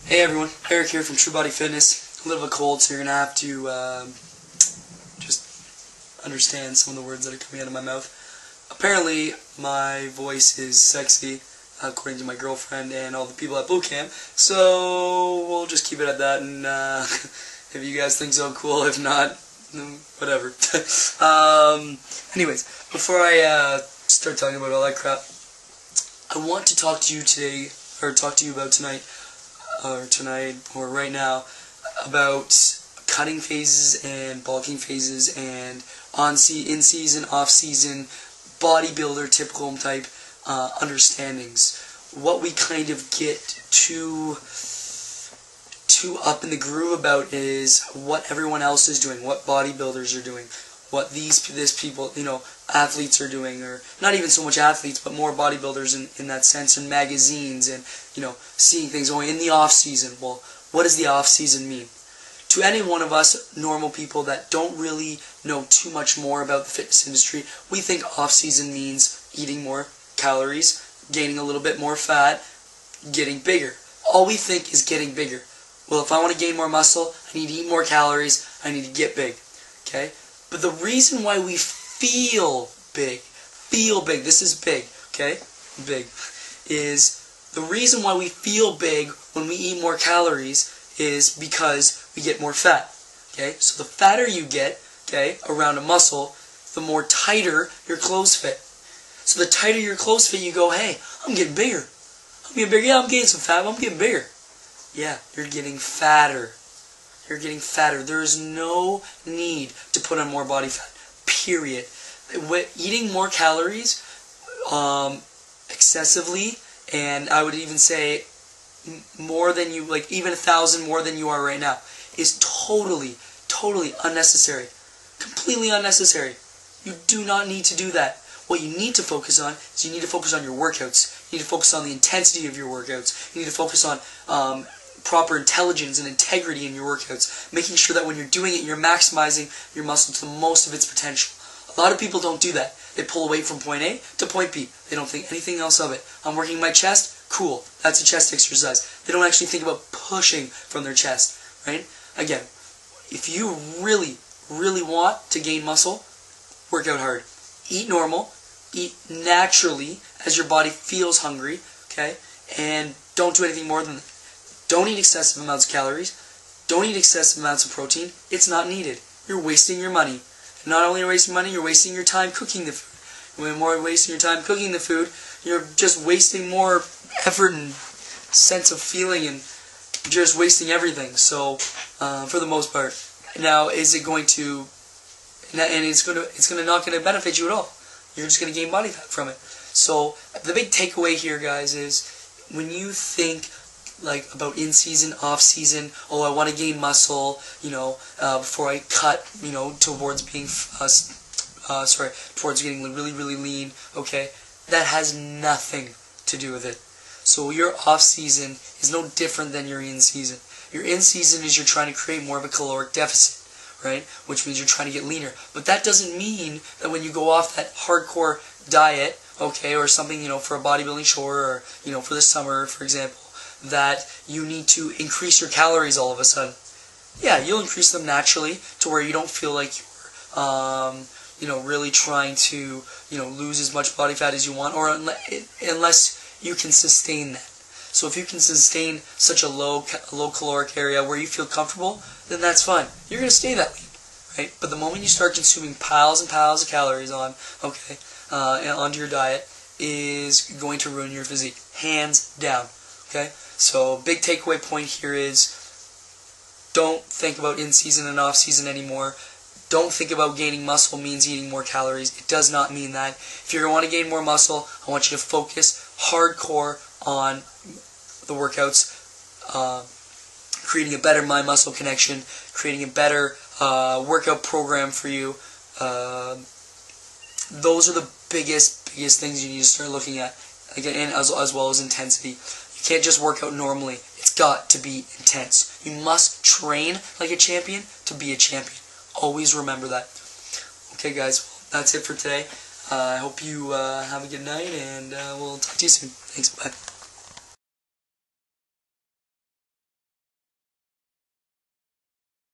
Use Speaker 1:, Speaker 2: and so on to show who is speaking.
Speaker 1: Hey everyone, Eric here from True Body Fitness. A little bit cold, so you're going to have to just understand some of the words that are coming out of my mouth. Apparently, my voice is sexy, according to my girlfriend and all the people at boot camp, so we'll just keep it at that, and if you guys think so, cool. If not, whatever. Anyways, before I start talking about all that crap, I want to talk to you today, or talk to you about tonight, or right now, about cutting phases and bulking phases and in-season, off-season, bodybuilder typical type understandings. What we kind of get too up in the groove about is what everyone else is doing, what bodybuilders are doing, what this people, athletes are doing, or not even so much athletes, but more bodybuilders in that sense, in magazines, and seeing things going in the off season. Well, what does the off season mean? To any one of us normal people that don't really know too much more about the fitness industry, we think off season means eating more calories, gaining a little bit more fat, getting bigger. All we think is getting bigger. Well, if I want to gain more muscle, I need to eat more calories, I need to get big. Okay? But the reason why we feel big, this is big, okay? Big, is the reason why we feel big when we eat more calories is because we get more fat, okay? So the fatter you get, okay, around a muscle, the more tighter your clothes fit. So the tighter your clothes fit, you go, hey, I'm getting bigger. Yeah, I'm gaining some fat, but I'm getting bigger. Yeah, you're getting fatter. You're getting fatter. There is no need to put on more body fat, period. Eating more calories excessively, and I would even say more than you, like even 1,000 more than you are right now, is totally unnecessary. Completely unnecessary. You do not need to do that. What you need to focus on is you need to focus on your workouts. You need to focus on the intensity of your workouts. You need to focus on proper intelligence and integrity in your workouts, making sure that when you're doing it, you're maximizing your muscle to the most of its potential. A lot of people don't do that. They pull away from point A to point B. They don't think anything else of it. I'm working my chest? Cool. That's a chest exercise. They don't actually think about pushing from their chest, right? Again, if you really want to gain muscle, work out hard. Eat normal. Eat naturally as your body feels hungry, okay? And don't do anything more than that. Don't eat excessive amounts of calories. Don't eat excessive amounts of protein. It's not needed. You're wasting your money. And not only are you wasting money, you're wasting your time cooking the food. When you're wasting your time cooking the food, you're just wasting more effort and sense of feeling, and just wasting everything. So, for the most part, now is it going to? And it's not going to benefit you at all. You're just going to gain body fat from it. So the big takeaway here, guys, is when you think like about in season, off season, oh, I want to gain muscle, before I cut, towards being, towards getting really lean, okay, that has nothing to do with it. So your off season is no different than your in season. Your in season is you're trying to create more of a caloric deficit, right, which means you're trying to get leaner. But that doesn't mean that when you go off that hardcore diet, okay, or something, for a bodybuilding show, or, for the summer, for example, that you need to increase your calories all of a sudden. Yeah, you'll increase them naturally to where you don't feel like you're, really trying to, lose as much body fat as you want, or unless you can sustain that. So if you can sustain such a low caloric area where you feel comfortable, then that's fine. You're going to stay that lean, right? But the moment you start consuming piles and piles of calories onto your diet, is going to ruin your physique, hands down. Okay? So big takeaway point here is don't think about in-season and off-season anymore. Don't think about gaining muscle means eating more calories. It does not mean that. If you're going to want to gain more muscle, I want you to focus hardcore on the workouts, creating a better mind-muscle connection, creating a better workout program for you. Those are the biggest things you need to start looking at, again, as well as intensity. You can't just work out normally. It's got to be intense. You must train like a champion to be a champion. Always remember that. Okay, guys, well, that's it for today. I hope you have a good night, and we'll talk to you soon. Thanks, bye.